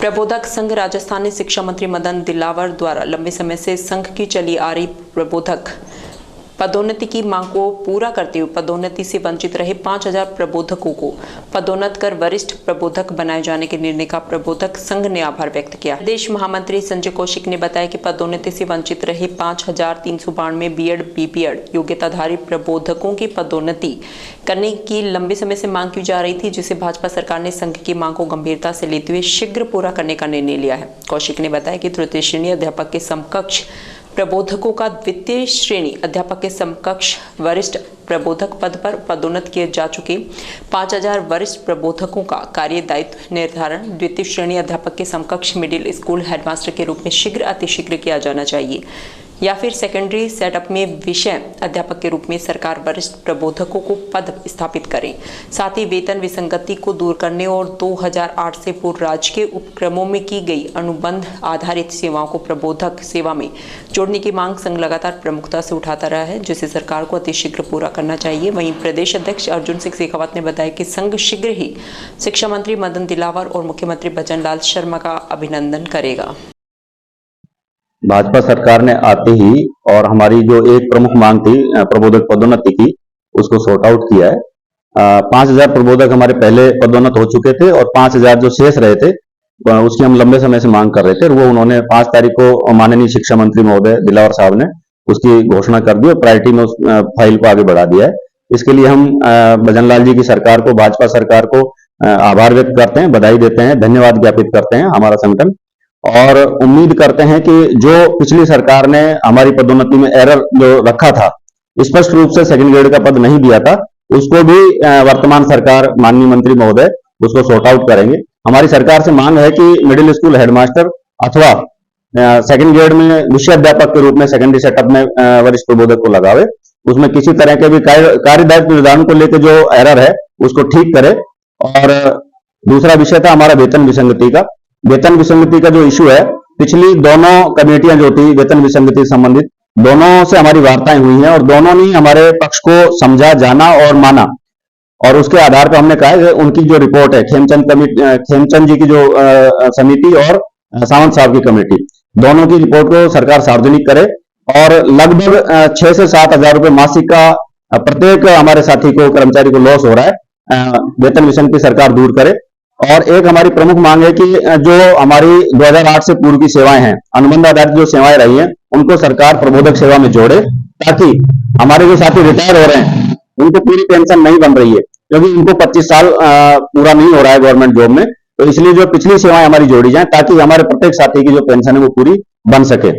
प्रबोधक संघ राजस्थानी शिक्षा मंत्री मदन दिलावर द्वारा लंबे समय से संघ की चली आ रही प्रबोधक पदोन्नति की मांग को पूरा करते हुए पदोन्नति से वंचित रहे 5000 प्रबोधकों को पदोन्नत कर वरिष्ठ प्रबोधक बनाए जाने के निर्णय का प्रबोधक संघ ने आभार व्यक्त किया। प्रदेश महामंत्री संजय कौशिक ने बताया कि पदोन्नति से वंचित रहे 5392 बीएड बीपीएड योग्यताधारी प्रबोधकों की पदोन्नति करने की लंबे समय से मांग की जा रही थी, जिसे भाजपा सरकार ने संघ की मांग को गंभीरता से लेते हुए शीघ्र पूरा करने का निर्णय लिया है। कौशिक ने बताया कि तृतीय श्रेणी अध्यापक के समकक्ष प्रबोधकों का द्वितीय श्रेणी अध्यापक के समकक्ष वरिष्ठ प्रबोधक पद पर पदोन्नत किए जा चुके 5000 वरिष्ठ प्रबोधकों का कार्य दायित्व निर्धारण द्वितीय श्रेणी अध्यापक के समकक्ष मिडिल स्कूल हेडमास्टर के रूप में शीघ्र अतिशीघ्र किया जाना चाहिए, या फिर सेकेंडरी सेटअप में विषय अध्यापक के रूप में सरकार वरिष्ठ प्रबोधकों को पद स्थापित करें। साथ ही वेतन विसंगति को दूर करने और 2008 से पूर्व राजकीय उपक्रमों में की गई अनुबंध आधारित सेवाओं को प्रबोधक सेवा में जोड़ने की मांग संघ लगातार प्रमुखता से उठाता रहा है, जिसे सरकार को अतिशीघ्र पूरा करना चाहिए। वहीं प्रदेश अध्यक्ष अर्जुन सिंह शेखावत ने बताया कि संघ शीघ्र ही शिक्षा मंत्री मदन दिलावर और मुख्यमंत्री भजन लाल शर्मा का अभिनंदन करेगा। भाजपा सरकार ने आते ही और हमारी जो एक प्रमुख मांग थी प्रबोधक पदोन्नति की, उसको सॉर्ट आउट किया है। 5000 प्रबोधक हमारे पहले पदोन्नत हो चुके थे और 5000 जो शेष रहे थे उसकी हम लंबे समय से मांग कर रहे थे। वो उन्होंने 5 तारीख को माननीय शिक्षा मंत्री महोदय दिलावर साहब ने उसकी घोषणा कर दी और प्रायोरिटी में उस फाइल को आगे बढ़ा दिया है। इसके लिए हम भजन लाल जी की सरकार को, भाजपा सरकार को आभार व्यक्त करते हैं, बधाई देते हैं, धन्यवाद ज्ञापित करते हैं हमारा संगठन, और उम्मीद करते हैं कि जो पिछली सरकार ने हमारी पदोन्नति में एरर जो रखा था, स्पष्ट रूप से सेकंड ग्रेड का पद नहीं दिया था, उसको भी वर्तमान सरकार माननीय मंत्री महोदय उसको सॉर्ट आउट करेंगे। हमारी सरकार से मांग है कि मिडिल स्कूल हेडमास्टर अथवा सेकंड ग्रेड में विषय अध्यापक के रूप में सेकेंडरी सेटअप में वरिष्ठ प्रबोधक को लगावे। उसमें किसी तरह के भी कार्य दायित्व निर्धारण को लेकर जो एरर है उसको ठीक करे। और दूसरा विषय था हमारा वेतन विसंगति का। वेतन विसंगति का जो इशू है, पिछली दोनों कमेटियां जो थी वेतन विसंगति संबंधित, दोनों से हमारी वार्ताएं हुई हैं और दोनों ने हमारे पक्ष को समझा, जाना और माना, और उसके आधार पर हमने कहा है कि उनकी जो रिपोर्ट है खेमचंद जी की जो समिति और सावंत साहब की कमेटी, दोनों की रिपोर्ट को सरकार सार्वजनिक करे और लगभग 6 से 7 हजार रुपए मासिक का प्रत्येक हमारे साथी को, कर्मचारी को लॉस हो रहा है, वेतन विसंगति सरकार दूर करे। और एक हमारी प्रमुख मांग है कि जो हमारी 2008 से पूर्व की सेवाएं हैं, अनुबंध आधारित जो सेवाएं रही हैं, उनको सरकार प्रबोधक सेवा में जोड़े, ताकि हमारे जो साथी रिटायर हो रहे हैं उनको पूरी पेंशन नहीं बन रही है, क्योंकि उनको 25 साल पूरा नहीं हो रहा है गवर्नमेंट जॉब में। तो इसलिए जो पिछली सेवाएं हमारी जोड़ी जाए ताकि हमारे प्रत्येक साथी की जो पेंशन है वो पूरी बन सके।